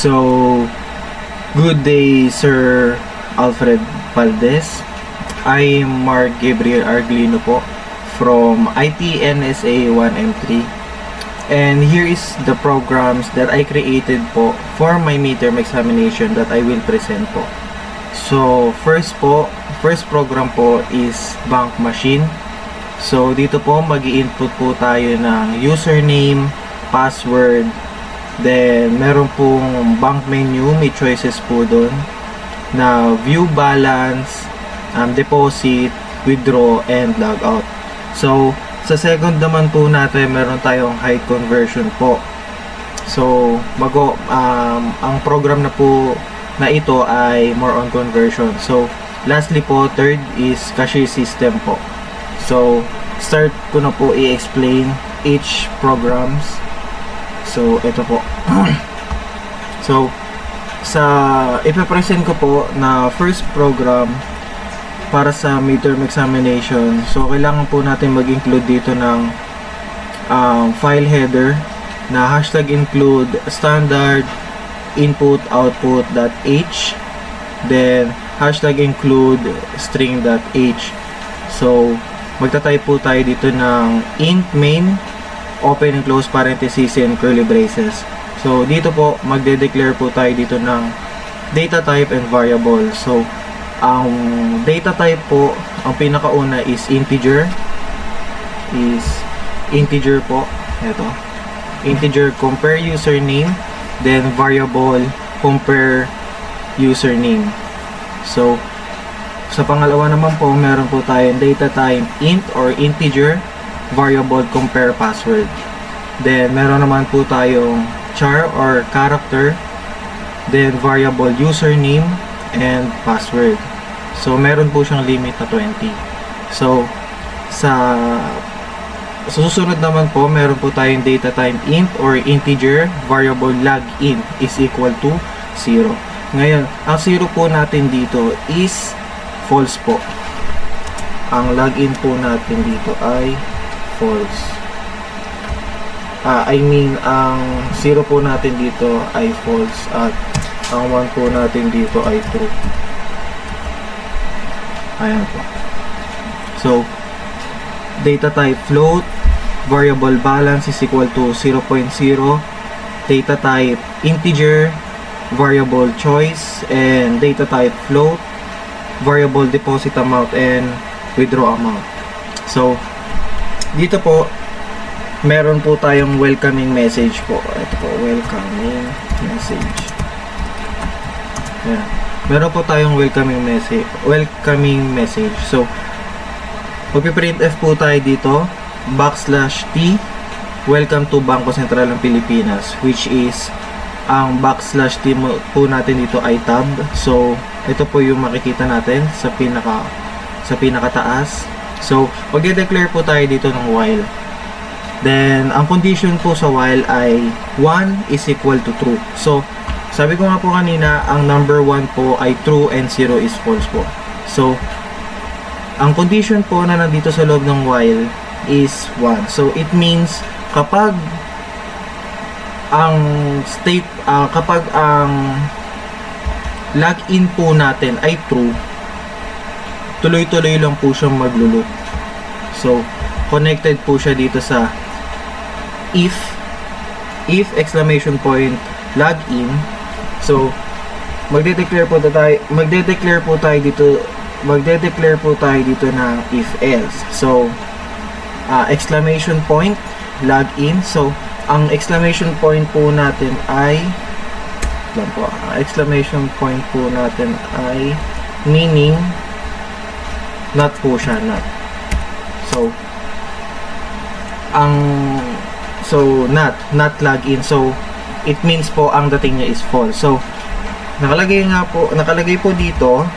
So, good day, Sir Alfred Valdez. I am Mark Gabriel Arglino po from ITNSA 1M3. And here is the programs that I created po for my midterm examination that I will present po. So, first program po is bank machine. So, dito po mag-i-input po tayo ng username, password, then meron pong bank menu, may choices po doon na view balance, deposit, withdraw, and log out. So, sa second naman po natin, meron tayong height conversion po. So, ang program na po na ito ay more on conversion. So, lastly po, third is cashier system po. So, start ko na po i-explain each programs. So, ito po. So, ipapresent ko po na first program para sa midterm examination. So, kailangan po natin mag-include dito ng file header na #include standard input_output.h, then #include string.h. So, magta-type po tayo dito ng int main, open and close parentheses and curly braces. So, dito po, magde-declare po tayo dito ng data type and variable. So, ang data type po, ang pinakauna is integer. Po. Ito. Integer, compare username. Then, variable, compare username. So, sa pangalawa naman po, meron po tayong data type int or integer, variable, compare password. Then, meron naman po tayong char or character, then variable username and password. So, meron po siyang limit na 20. So, sa susunod naman po, meron po tayong data type int or integer, variable login is equal to 0. Ngayon, ang 0 po natin dito is false po. Ang login po natin dito ay false. Ang 0 po natin dito ay false at ang 1 po natin dito ay true. Ayan po. So, data type float, variable balance is equal to 0.0, data type integer, variable choice, and data type float, variable deposit amount, and withdraw amount. So, dito po, meron po tayong welcoming message po. Ito po, welcoming message. Ayan. Meron po tayong welcoming message. So, magpiprintf po tayo dito, \t, welcome to Bangko Sentral ng Pilipinas, which is, ang \t po natin dito ay tab. So, ito po yung makikita natin sa pinakataas. So, magde-declare po tayo dito ng while. Then, ang condition po sa while ay 1 is equal to true. So, sabi ko nga po kanina, ang number 1 po ay true and 0 is false po. So, ang condition po na nandito sa loob ng while is 1. So, it means kapag ang login po natin ay true, tuloy-tuloy lang po siyang maglo-loop. So, connected po siya dito sa if exclamation point login. So, magde-declare po tayo dito ng if else. So, exclamation point login. So, ang exclamation point po natin ay meaning not po siya, not. So, not login. So, it means po ang dating niya is false. So, nakalagay po dito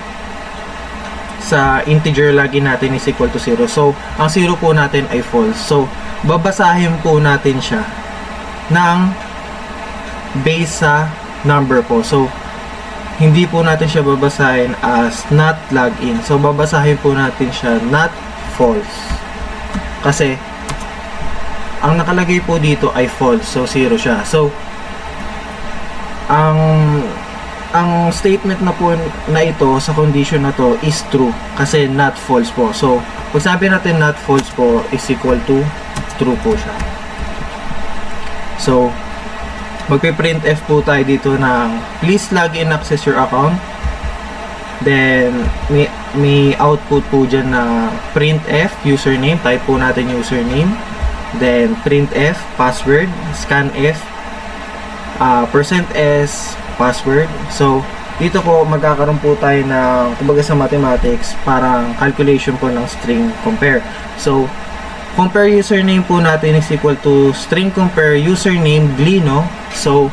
sa integer login natin is equal to 0. So, ang 0 po natin ay false. So, babasahin po natin siya ng base sa number po. So, hindi po natin siya babasahin as not login. So, babasahin po natin siya not false. Kasi, ang nakalagay po dito ay false. So, 0 siya. So, ang statement na po na ito sa condition na to is true kasi not false po. So, pag sabi natin not false po is equal to true po siya. So, magpe-printf po tayo dito ng please log in, access your account. Then, may output po dyan na printf username. Type po natin username. Then, printf password, scanf, %s password. So, dito po magkakaroon po tayo ng, kumbaga sa mathematics, parang calculation po ng string compare. So, compare username po natin is equal to string compare username Glino. So,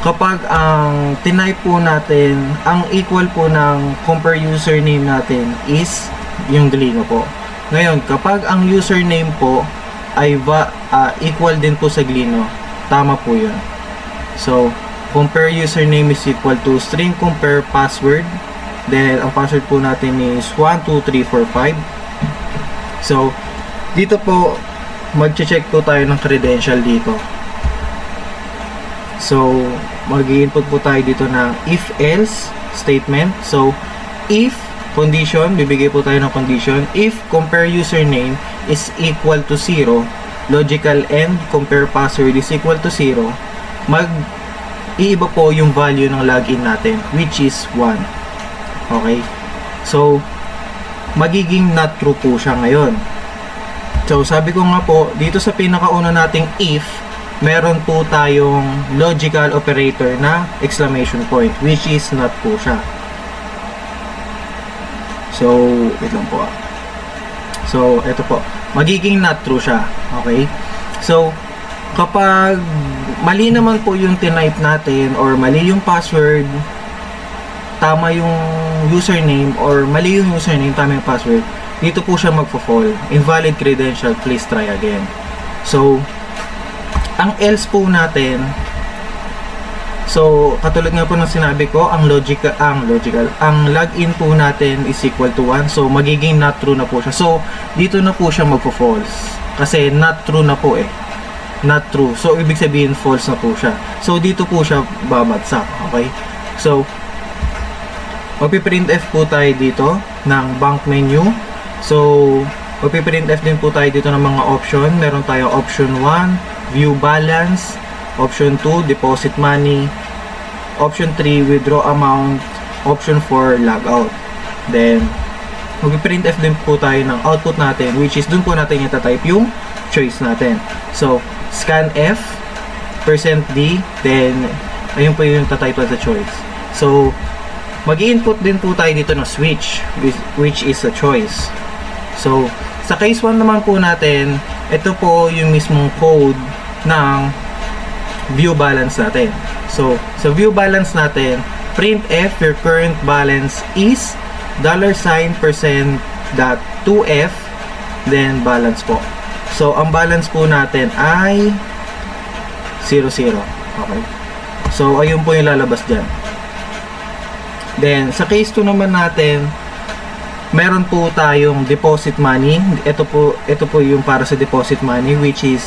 kapag ang tinype po natin, ang equal po ng compare username natin is yung Glino po. Ngayon, kapag ang username po ay equal din po sa Glino, tama po yun. So, compare username is equal to string compare password. Then, ang password po natin is 12345. So, dito po, mag-check po tayo ng credential dito. So, mag-i-input po tayo dito ng if-else statement. So, if condition, bibigay po tayo ng condition. If compare username is equal to 0, logical end compare password is equal to 0, iiba po yung value ng login natin, which is 1. Okay? So, magiging not true po siya ngayon. So, sabi ko nga po, dito sa pinakauna nating if, meron po tayong logical operator na exclamation point, which is not po siya. So, wait lang po. So, ito po. Magiging not true siya. Okay? So, kapag mali naman po yung tinype natin or mali yung password, tama yung username, or mali yung username, tama yung password, dito po siya magfo-fall. Invalid credential, please try again. So, ang else po natin, so, katulad nga po ng sinabi ko, ang login po natin is equal to 1. So, magiging not true na po siya. So, dito na po siya magfo-false. Kasi not true na po eh. Not true. So, ibig sabihin false na po siya. So, dito po siya babagsak. Okay? So, magpiprintf po tayo dito ng bank menu. So, magpiprintf din po tayo dito ng mga option. Meron tayo option 1, view balance. Option 2, deposit money. Option 3, withdraw amount. Option 4, logout. Then, magpiprintf din po tayo ng output natin, which is dun po natin itatype yung choice natin. So, scanf, %d, then, ayun po yung tatype sa choice. So, mag-i-input din po tayo dito ng switch, which is a choice. So, sa case 1 naman po natin, ito po yung mismong code ng view balance natin. So, sa view balance natin, printf your current balance is $%.2f, then balance po. So, ang balance po natin ay 00. Okay. So, ayun po yung lalabas dyan. Then, sa case 2 naman natin, meron po tayong deposit money. Ito po yung para sa deposit money, which is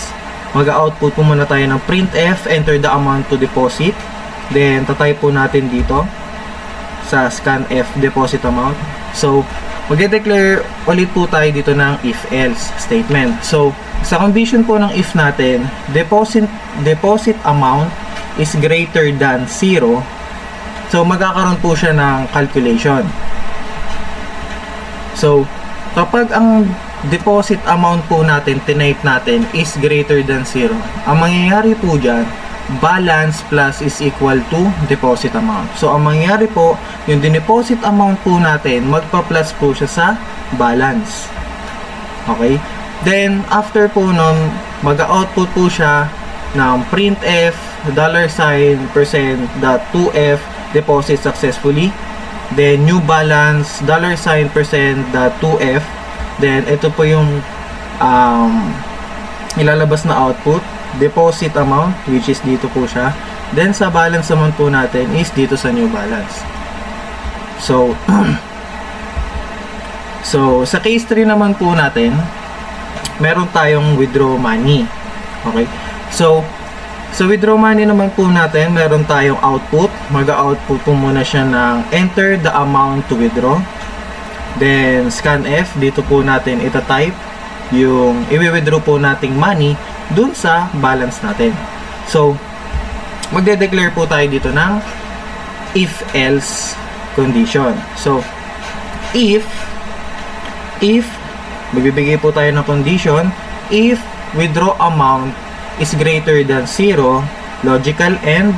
mag-output po muna tayo ng printf, enter the amount to deposit. Then, tatype po natin dito sa scanf deposit amount. So, mag-declare ulit po tayo dito ng if-else statement. So, sa condition po ng if natin, deposit amount is greater than 0. So, magkakaroon po siya ng calculation. So, kapag ang deposit amount po natin, tinype natin, is greater than 0, ang mangyayari po dyan, balance plus is equal to deposit amount. So, ang mangyayari po, yung deposit amount po natin, magpa-plus po siya sa balance. Okay? Then, after po nun, mag-output po siya ng printf, $%.2f, deposit successfully. Then, new balance, $%.2f. Then, ito po yung ilalabas na output. Deposit amount, which is dito po siya. Then, sa balance naman po natin is dito sa new balance. So, so sa case 3 naman po natin, meron tayong withdraw money. Okay? So, Sa withdraw money naman po natin, meron tayong output. Mag-output po muna siya ng enter the amount to withdraw. Then, scanf. Dito po natin ita-type yung i-withdraw po nating money dun sa balance natin. So, magde-declare po tayo dito ng if-else condition. So, if magbibigay po tayo ng condition, if withdraw amount is greater than 0, logical, and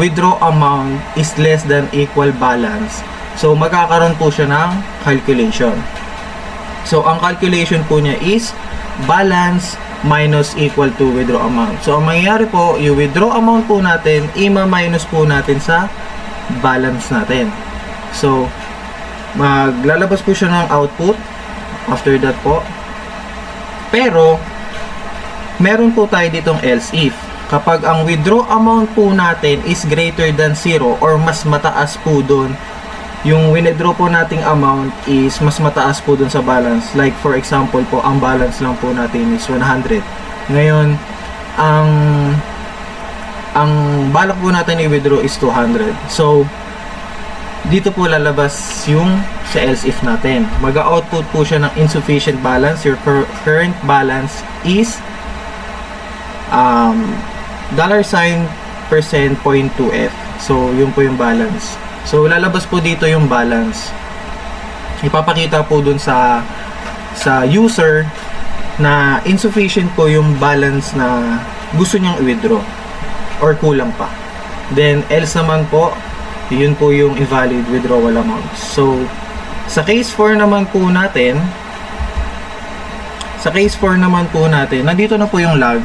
withdraw amount is less than equal balance. So, magkakaroon po siya ng calculation. So, ang calculation po niya is balance minus equal to withdraw amount. So, ang mangyayari po, yung withdraw amount po natin, ima-minus po natin sa balance natin. So, maglalabas po siya ng output after that po. Pero, meron po tayo ditong else if. Kapag ang withdraw amount po natin is greater than 0 or mas mataas po dun, yung withdraw po nating amount is mas mataas po dun sa balance. Like for example po, ang balance lang po natin is 100. Ngayon, ang balak po natin i-withdraw is 200. So, dito po lalabas yung sa else if natin. Mag-output po siya ng insufficient balance. Your current balance is $%.2F. So, yun po yung balance. So, lalabas po dito yung balance. Ipapakita po dun sa user na insufficient po yung balance na gusto niyang i-withdraw or kulang pa. Then, else naman po, yun po yung invalid withdrawal amount. So, sa case 4 naman po natin, nandito na po yung log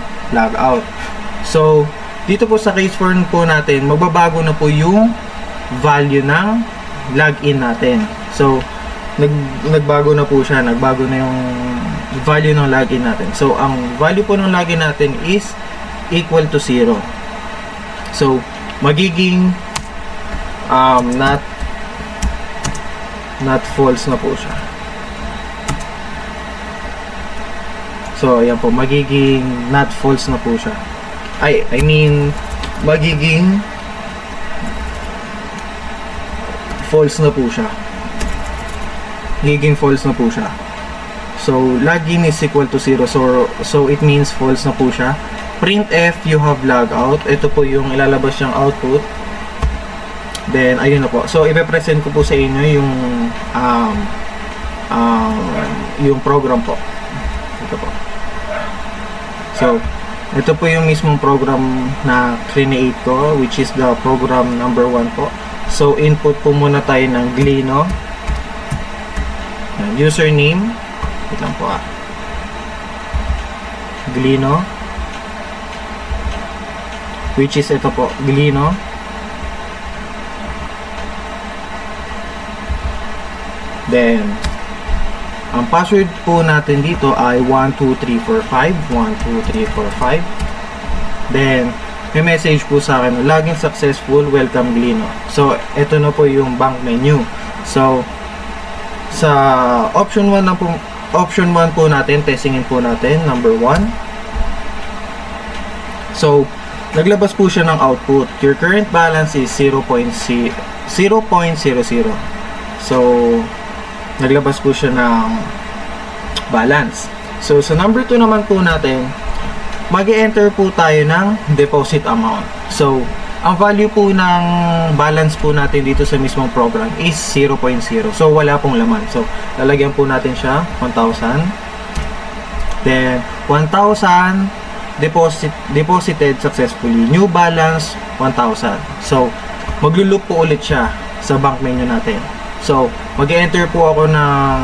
out. So, dito po sa case 4 po natin, magbabago na po yung value ng login natin. So, nagbago na po siya, nagbago na yung value ng login natin. So, ang value po ng login natin is equal to 0. So, magiging not false na po siya. So, ayan po, magiging not false na po siya. I mean, magiging false na po siya. Magiging false na po siya. So, login is equal to 0. So it means false na po siya. Printf, you have logout. Ito po yung ilalabas yung output. Then, ayun na po. So, ipe-present ko po sa inyo yung program po. Ito po. So, ito po yung mismong program na create ko, which is the program number 1 po. So, input po muna tayo ng Glino. Username. Wait lang po Glino. Which is ito po, Glino. Then, ang password po natin dito ay 12345. 12345. Then, may message po sa akin, login successful, welcome Glino. So, ito na po yung bank menu. So, sa option 1 po natin, testingin po natin, number 1. So, naglabas po siya ng output. Your current balance is 0.00. So, naglabas po siya ng balance. So, sa number 2 naman po natin, mag-enter po tayo ng deposit amount. So, ang value po ng balance po natin dito sa mismong program is 0.0. So, wala pong laman. So, lalagyan po natin siya 1,000. Then, 1,000 deposited successfully. New balance 1,000. So, maglo-loop po ulit siya sa bank menu natin. So, mag-enter po ako ng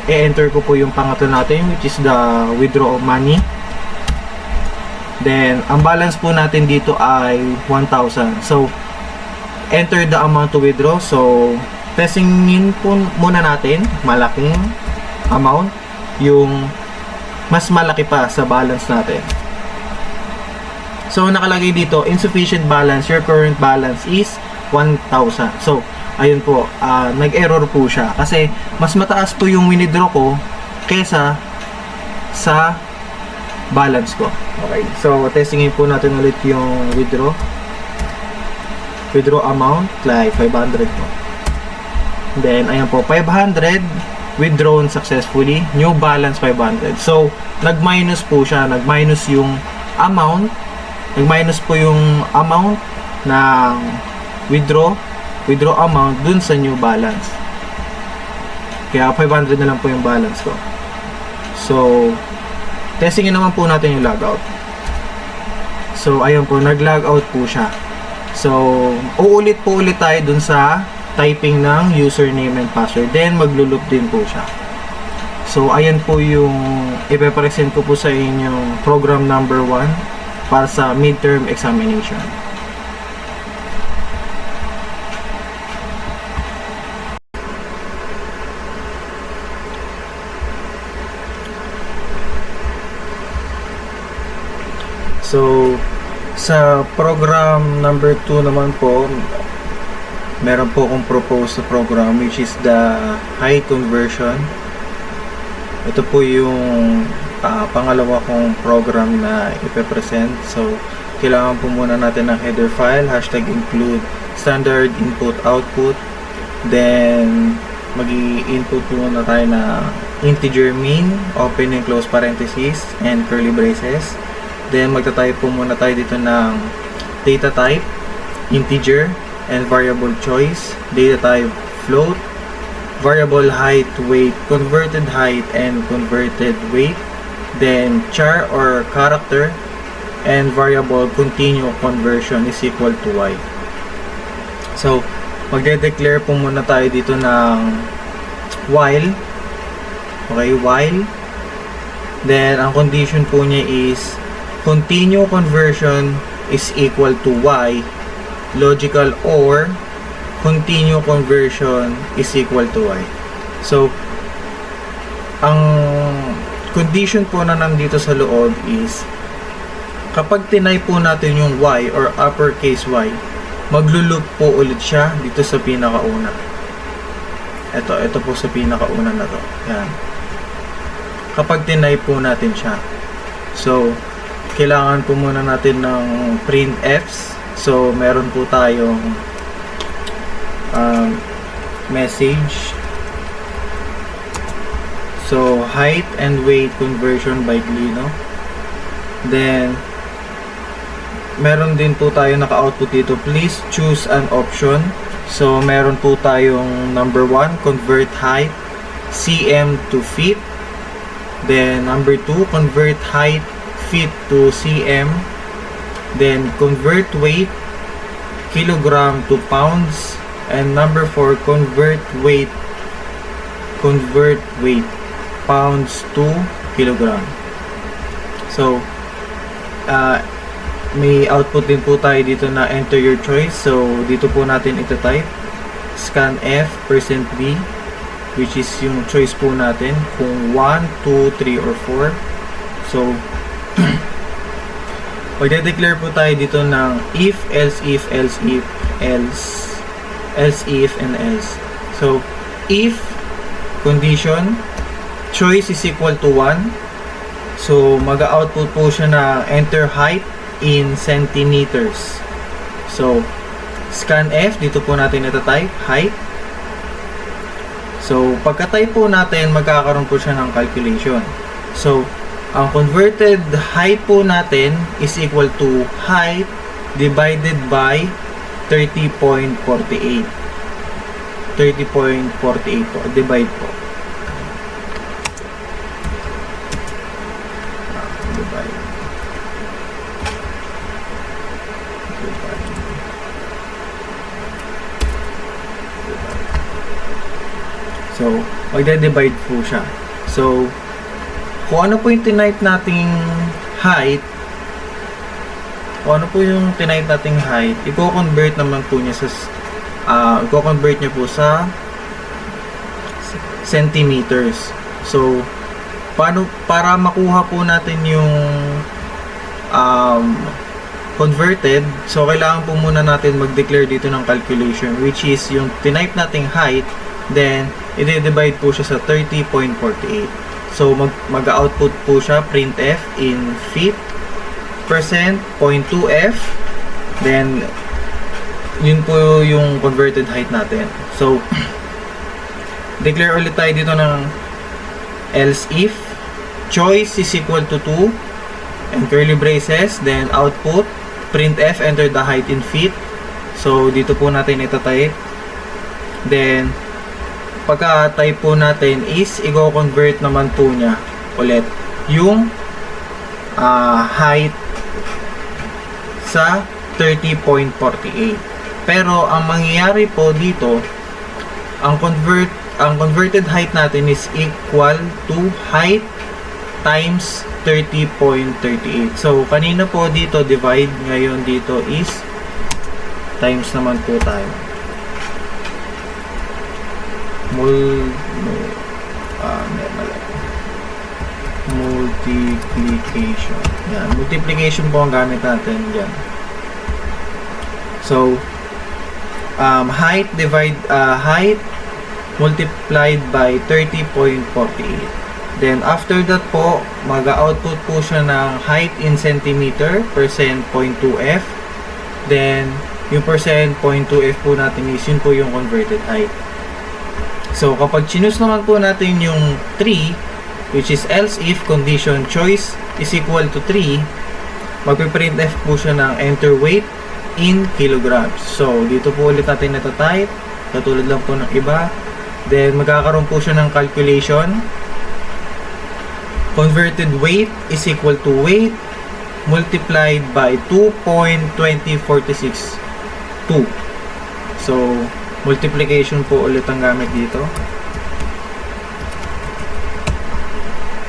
i-enter ko po yung pangatlo natin, which is the withdraw of money. Then, ang balance po natin dito ay 1,000. So, enter the amount to withdraw. So, testingin po muna natin, malaking amount, yung mas malaki pa sa balance natin. So, nakalagay dito, insufficient balance, your current balance is 1,000. So, ayun po, nag-error po siya. Kasi, mas mataas po yung withdraw ko kesa sa balance ko. Okay. So, testingin po natin ulit yung withdraw. Withdraw amount, like 500 po. Then, ayan po, 500 withdrawn successfully. New balance 500. So, nag-minus po siya. Nag-minus yung amount. Nag-minus po yung amount ng withdraw amount dun sa new balance. Kaya 500 na lang po yung balance ko. So, testingin naman po natin yung logout. So, ayun po, nag-logout po siya. So, uulit po ulit tayo dun sa typing ng username and password. Then, maglo-loop din po siya. So, ayan po yung ipe-present ko po sa inyong program number 1 para sa midterm examination. So, sa program number 2 naman po, meron po akong propose na program which is the height conversion. Ito po yung pangalawa kong program na ipe-present. So, kailangan po muna natin ng header file, hashtag include standard input output. Then, mag-i-input muna tayo na integer mean, open and close parentheses, and curly braces. Then, magta-type po muna tayo dito ng data type, integer, and variable choice, data type float, variable height, weight, converted height, and converted weight, then char or character, and variable continue conversion is equal to y. So, magde-declare po muna tayo dito ng while. Okay, while. Then, ang condition po niya is continue conversion is equal to y, logical or continue conversion is equal to y. So, ang condition po na nandito sa loob is kapag tinay po natin yung y or uppercase y, maglo-loop po ulit siya dito sa pinakauna. Ito po sa pinakauna na to. Yan. Kapag tinay po natin siya. So, kailangan po muna natin ng printfs. So, meron po tayong message. So, height and weight conversion by Glino. Then, meron din po tayo naka-output dito. Please choose an option. So, meron po tayong number 1, convert height cm to feet. Then, number 2, convert height feet to cm. Then, convert weight kilogram to pounds. And number 4, convert weight pounds to kilogram. So, may output din po tayo dito na enter your choice. So, dito po natin ito-type scanf %b, which is yung choice po natin kung 1, 2, 3, or 4. So, magde-declare po tayo dito ng if, else if, else if, else if, and else. So, if condition, choice is equal to 1. So, mag-output po siya na enter height in centimeters. So, scanf, dito po natin ito-type, height. So, pagka-type po natin, magkakaroon po siya ng calculation. So, ang converted height po natin is equal to height divided by 30.48. 30.48 po, divide po. So, magde-divide po siya. So, kung ano po yung tinype nating height, i-convert naman po niya sa i-convert niya po sa centimeters. So, para makuha po natin yung converted, so kailangan po muna natin mag-declare dito ng calculation, which is yung tinype nating height, then i-divide po siya sa 30.48. So mag-output po siya printf in feet percent 0.2f, then yun po yung converted height natin. So declare ulit tayo dito ng else if choice is equal to 2 and curly braces, then output printf, enter the height in feet. So dito po natin ita-type, then pagka-type po natin is i-convert naman po niya ulit yung height sa 30.48. Pero ang mangyayari po dito, ang converted height natin is equal to height times 30.38. So kanina po dito divide, ngayon dito is times naman po tayo. Multiplication. Yan, multiplication po ang gamit natin diyan. So height multiplied by 30.48. Then after that po, mag-output po siya ng height in centimeter percent 0.2f. Then yung percent 0.2f po natin is yun po yung converted height. So kapag chinus naman po natin yung 3, which is else if condition choice is equal to 3, magpiprintf po siya ng enter weight in kilograms. So dito po ulit natin nata-type, katulad lang po ng iba. Then magkakaroon po siya ng calculation. Converted weight is equal to weight multiplied by 2.20462. So multiplication po ulit ang gamit dito.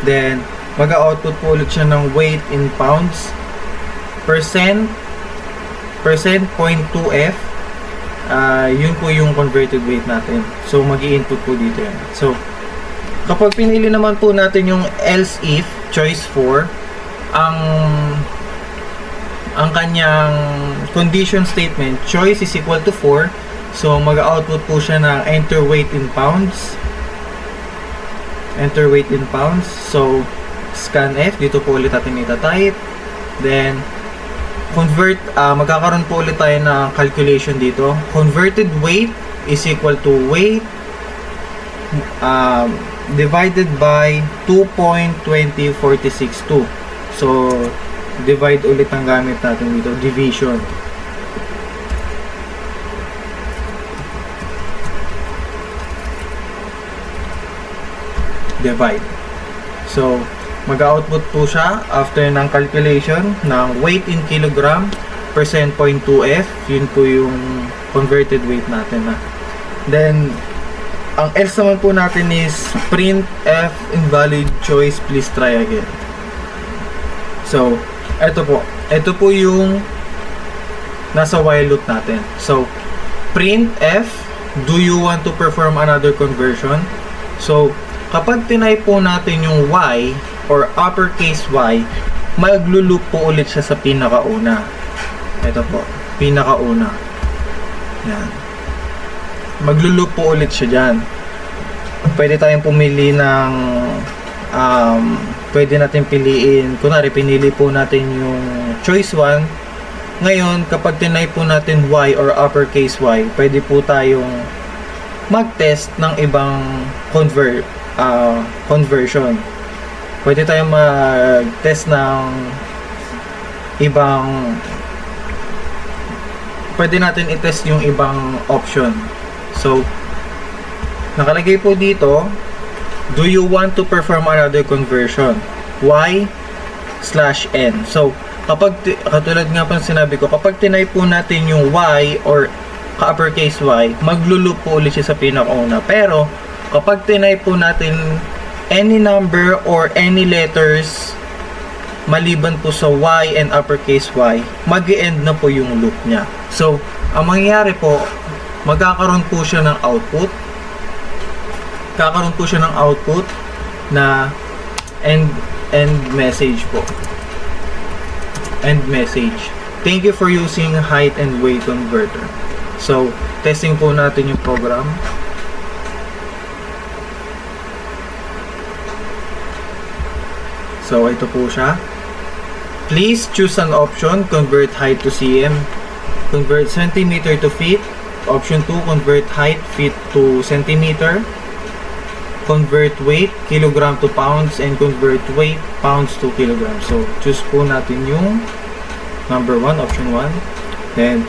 Then mag-output po ulit siya ng weight in pounds percent 0.2f. Yun po yung converted weight natin. So mag-i-input po dito yan. So kapag pinili naman po natin yung else if choice 4, ang kanyang condition statement choice is equal to 4. So mag-output po siya ng enter weight in pounds. Enter weight in pounds. So scanf, dito po ulit natin ita-type. Then convert, magkakaroon po ulit tayo ng calculation dito. Converted weight is equal to weight divided by 2.20462. So divide ulit ang gamit natin dito, division. Divide. So mag-output po siya after ng calculation ng weight in kilogram percent 0.2f. Yun po yung converted weight natin na. Then ang else naman po natin is printf invalid choice, please try again. So ito po yung nasa while loop natin. So printf, do you want to perform another conversion? So kapag tinype po natin yung y or uppercase y, maglo-loop po ulit siya sa pinakauna. Ito po, pinakauna. Yan. Maglo-loop po ulit siya dyan. Pwede tayong pumili ng pwede natin piliin. Kunwari, pinili po natin yung choice 1. Ngayon, kapag tinype po natin y or uppercase y, pwede po tayong mag-test ng ibang conversion. Pwede tayong mag-test ng ibang, pwede natin i-test yung ibang option. So nakalagay po dito, do you want to perform another conversion? Y/n. So kapag, katulad nga po sinabi ko, kapag tinype po natin yung y or uppercase y, maglo-loop po ulit siya sa pinakauna. Pero kapag tinype po natin any number or any letters maliban po sa y and uppercase y, mag-e-end na po yung loop niya. So ang mangyayari po, magkakaroon po siya ng output. Kakaroon po siya ng output na end message po. End message. Thank you for using height and weight converter. So testing po natin yung program. So, ito po siya. Please choose an option, convert height to cm, convert centimeter to feet. Option 2, convert height feet to centimeter, convert weight kilogram to pounds, and convert weight pounds to kilogram. So, choose po natin yung number 1, option 1. Then,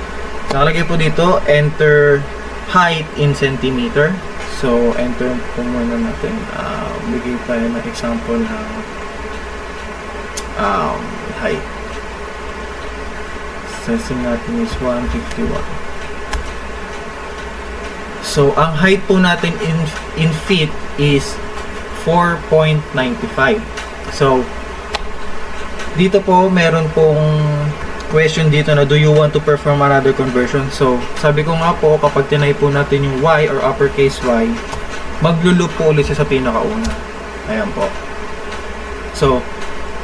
nakalagay po dito, enter height in centimeter. So, enter po muna natin. Bigay tayo ng example ng height. Setting natin is 151. So, ang height po natin in feet is 4.95. So, dito po, meron pong question dito na, do you want to perform another conversion? So, sabi ko nga po, kapag tinay po natin yung y or uppercase y, maglulup po ulit siya sa pinakauna. Ayan po. So,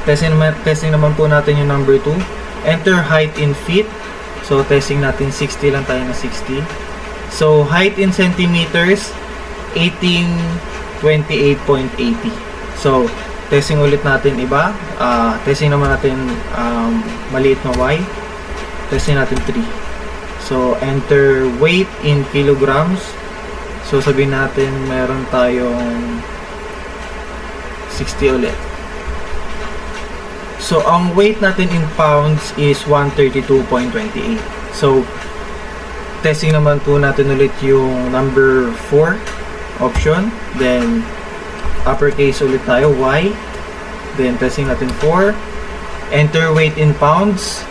testing naman po natin yung number 2. Enter height in feet. So, testing natin 60 lang tayo na 60. So, height in centimeters, 1828.80. So, testing ulit natin iba. Testing naman natin maliit na y. Testing natin 3. So, enter weight in kilograms. So, sabihin natin meron tayong 60 ulit. So, ang weight natin in pounds is 132.28. So, testing naman po natin ulit yung number 4 option. Then, uppercase ulit tayo, y. Then, testing natin 4. Enter weight in pounds.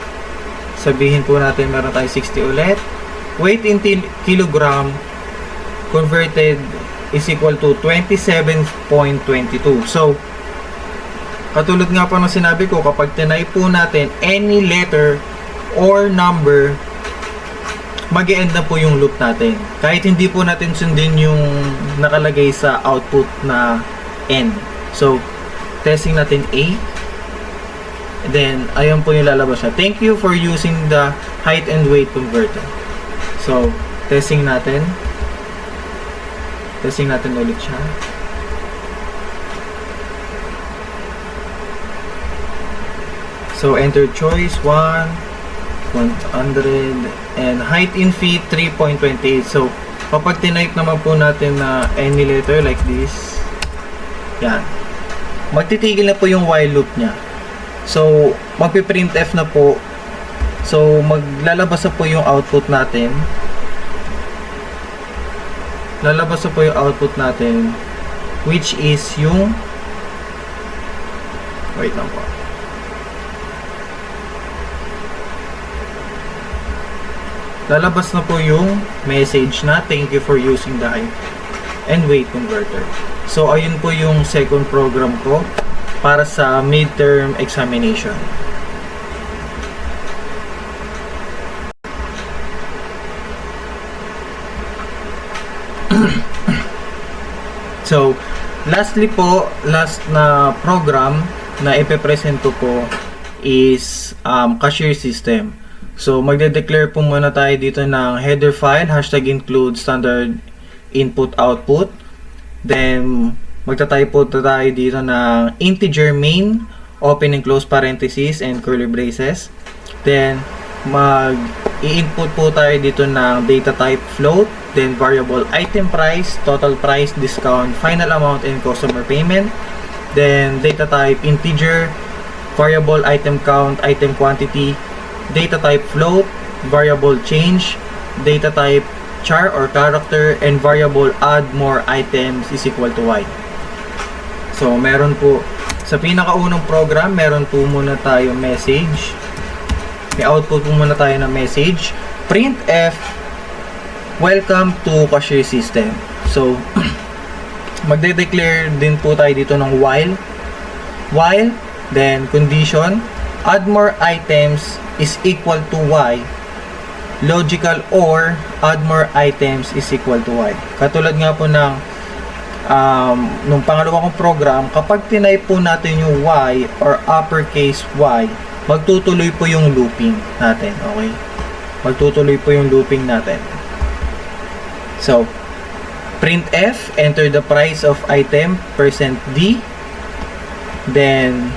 Sabihin po natin meron tayo 60 ulit. Weight in kilogram converted is equal to 27.22. So, katulad nga po ng sinabi ko, kapag tinay po natin any letter or number, mag-e-end na po yung loop natin. Kahit hindi po natin sundin yung nakalagay sa output na N. So, testing natin A. Then, ayun po yung lalabas siya. Thank you for using the height and weight converter. So, testing natin. Testing natin ulit siya. So, enter choice 100, and height in feet 3.28. So, kapag tinype naman po natin na any letter like this, yan, magtitigil na po yung while loop niya. So, magpiprintf na po. So, maglalabas na po yung output natin. Lalabas na po yung output natin, which is yung, wait lang po. Lalabas na po yung message na thank you for using the height and weight converter. So, ayun po yung second program ko para sa midterm examination. So, lastly po, last na program na ipepresent ko po is cashier system. So, magde-declare po muna tayo dito ng header file, hashtag include standard input output. Then, magta-type po tayo dito ng integer main, open and close parentheses and curly braces. Then, mag-i-input po tayo dito ng data type float, then variable item price, total price, discount, final amount, and customer payment. Then, data type integer, variable item count, item quantity, data type float, variable change, data type char or character, and variable add more items is equal to y. So, meron po, sa pinakaunang program, meron po muna tayo message. May output po muna tayo ng message. Printf, welcome to cashier system. So, magde-declare din po tayo dito ng while, then condition, add more items is equal to y, logical or add more items is equal to y. Katulad nga po ng nung pangalawa kong program, kapag tinype po natin yung y or uppercase y, magtutuloy po yung looping natin, okay? Magtutuloy po yung looping natin. So, printf, enter the price of item %d, then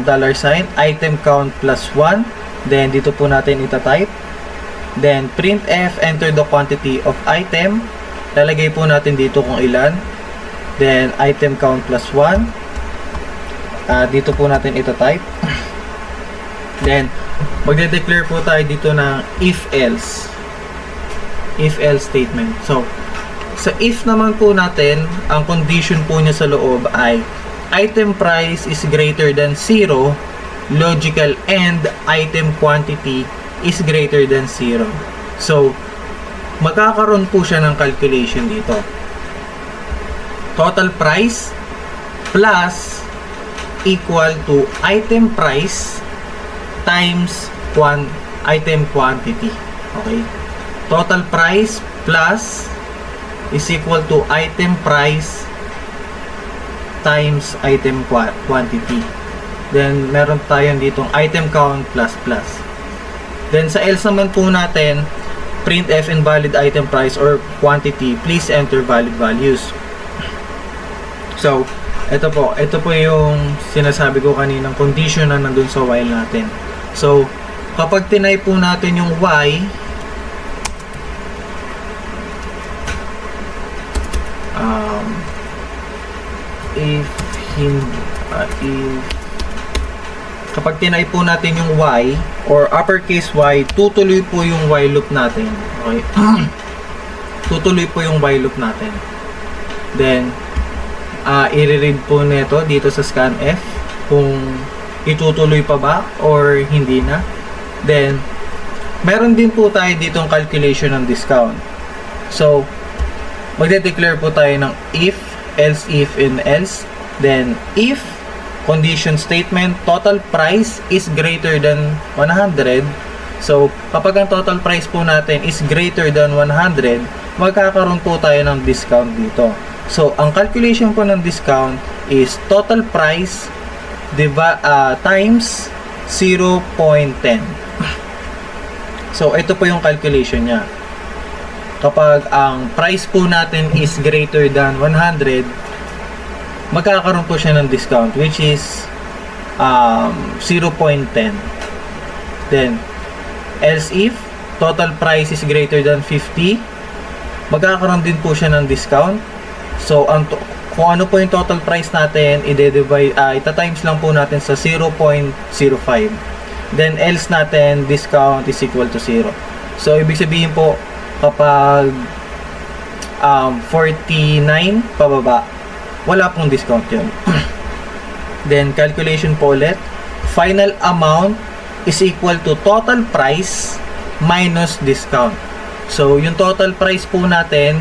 dollar sign, item count plus 1. Then, dito po natin itatype. Then, printf, enter the quantity of item. Lalagay po natin dito kung ilan. Then, item count plus 1. Dito po natin itatype. Then, magde-declare po tayo dito ng if-else. If-else statement. So, sa if naman po natin, ang condition po niya sa loob ay item price is greater than 0, logical and item quantity is greater than 0. So, magkakaroon po siya ng calculation dito. Total price plus equal to item price times item quantity. Okay? Total price plus is equal to item price times item quantity. Then, meron tayong ditong item count plus plus. Then, sa else naman po natin, printf invalid item price or quantity, please enter valid values. So, ito po yung sinasabi ko kaninang condition na nandun sa while natin. So, kapag tinay po natin yung y, if kapag tinay po natin yung y or uppercase y, tutuloy po yung while loop natin. Okay? Tutuloy po yung while loop natin. Then, i-read po nito dito sa scanf kung itutuloy pa ba or hindi na. Then, meron din po tayo ditong calculation ng discount. So, magde-declare po tayo ng if, else if, and else. Then, if condition statement, total price is greater than 100. So, kapag ang total price po natin is greater than 100, magkakaroon po tayo ng discount dito. So, ang calculation po ng discount is total price times 0.10. So, ito po yung calculation niya. Kapag ang price po natin is greater than 100, magkakaroon po siya ng discount, which is 0.10. Then, else if total price is greater than 50, magkakaroon din po siya ng discount. So, kung ano po yung total price natin, ita-times lang po natin sa 0.05. Then, else natin, discount is equal to 0. So, ibig sabihin po, kapag 49 pababa, wala pong discount yun. Then, calculation po ulit. Final amount is equal to total price minus discount. So, yung total price po natin,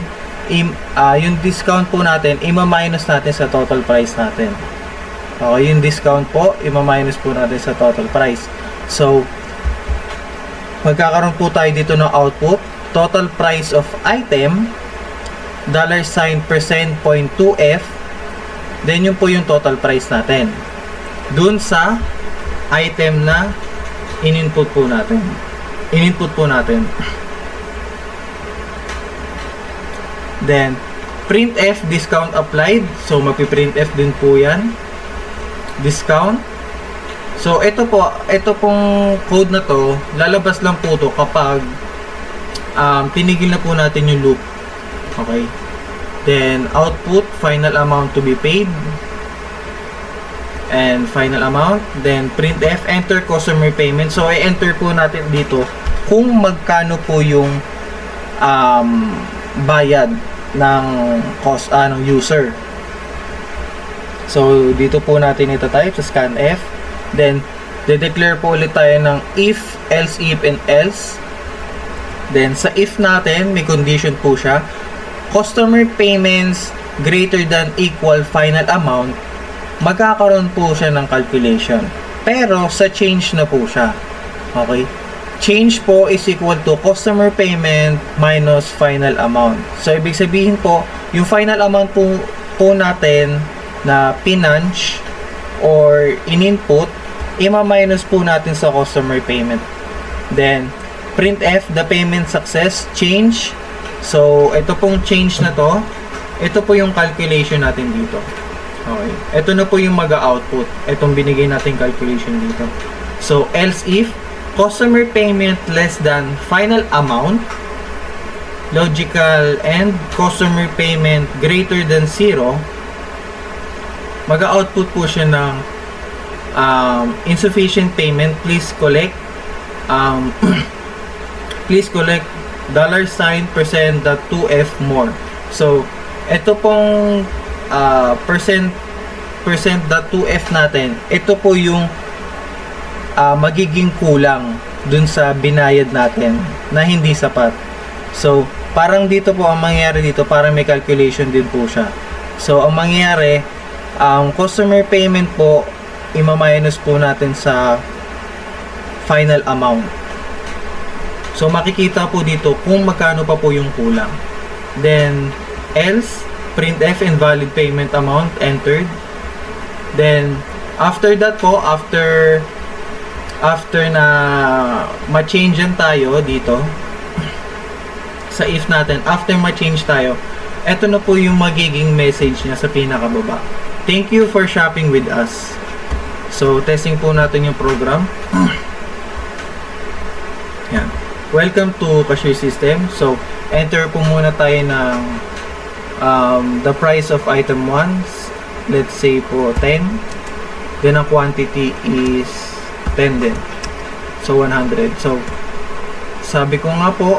yung discount po natin, ima-minus natin sa total price natin. Okay, yung discount po, ima-minus po natin sa total price. So, magkakaroon po tayo dito ng output. Total price of item, $%.2f, then yun po yung total price natin. Dun sa item na in-input po natin. Then, printf discount applied. So, mapiprintf din po yan. Discount. So, ito pong code na to, lalabas lang po to kapag tinigil na po natin yung loop. Okay? Then, output, final amount to be paid. And final amount. Then, printf, enter customer payment. So, i-enter po natin dito kung magkano po yung bayad ng user. So, dito po natin ita-type sa scanf. Then, de-declare po ulit tayo ng if, else if, and else. Then, sa if natin, may condition po siya. Customer payments greater than equal final amount, magkakaroon po siya ng calculation. Pero, sa change na po siya. Okay? Change po is equal to customer payment minus final amount. So, ibig sabihin po, yung final amount po natin na pinunch or in-input, ima-minus po natin sa customer payment. Then, printf, the payment success, change. So, ito pong change na to, ito po yung calculation natin dito. Okay. Ito na po yung mag-output. Itong binigay nating calculation dito. So, else if customer payment less than final amount, logical, and customer payment greater than 0, mag-output po siya ng insufficient payment, please collect please collect $%.2F more. So, ito pong %.2F natin, ito po yung magiging kulang dun sa binayad natin na hindi sapat. So, parang dito po ang mangyayari dito, parang may calculation din po siya. So, ang mangyayari, customer payment po, ima-minus po natin sa final amount. So, makikita po dito kung magkano pa po yung kulang. Then, else, printf invalid payment amount entered. Then, after that po, after na ma-change yan tayo dito, sa if natin, after ma-change tayo, eto na po yung magiging message niya sa pinakababa. Thank you for shopping with us. So, testing po natin yung program. Yan. Welcome to cashier system. So, enter po muna tayo ng the price of item 1. Let's say po 10. Then, ang quantity is 10 din. So, 100. So, sabi ko nga po,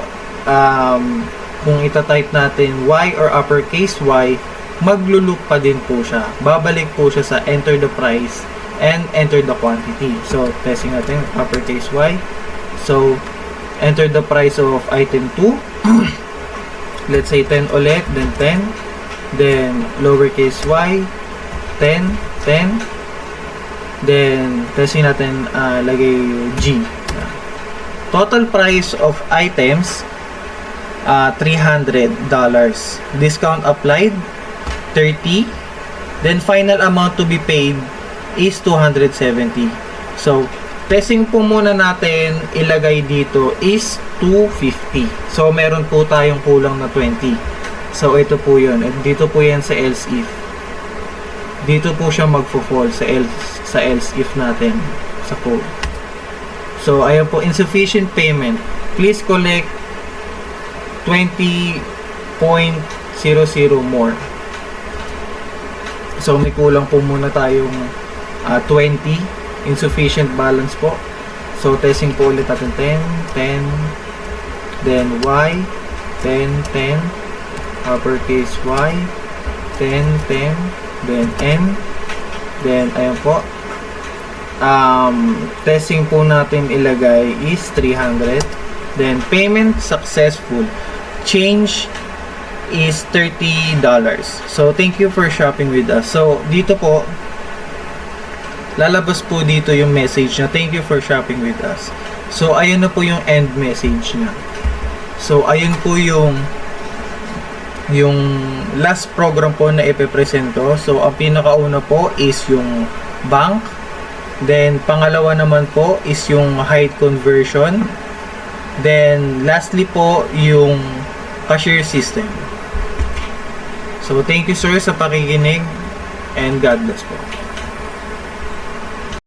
kung ita-type natin Y or uppercase Y, maglulup pa din po siya. Babalik po siya sa enter the price and enter the quantity. So, testing natin, uppercase Y. So, enter the price of item 2. Let's say 10 ulit, then 10. Then, lowercase y, 10, 10. Then, testing natin, lagay G. Total price of items, $300. Discount applied, 30. Then, final amount to be paid is 270. So, testing po muna natin ilagay dito is 250. So, meron po tayong kulang na 20. So, ito po yun. At dito po yan sa else if. Dito po siya magfo-fall sa else if natin sa code. So, ayan po, insufficient payment. Please collect 20.00 more. So, may kulang po muna tayong 20. Insufficient balance po. So, testing po ulit natin 10, 10, then Y, 10, 10, uppercase Y, 10, 10, then N, then, ayan po. Testing po natin ilagay is 300. Then, payment successful. Change is $30. So, thank you for shopping with us. So, dito po, lalabas po dito yung message na thank you for shopping with us. So, ayun na po yung end message na. So, ayun po yung last program po na ipepresento. So, ang pinakauna po is yung bank. Then, pangalawa naman po is yung height conversion. Then, lastly po yung cashier system. So, thank you sir sa pakikinig and God bless po.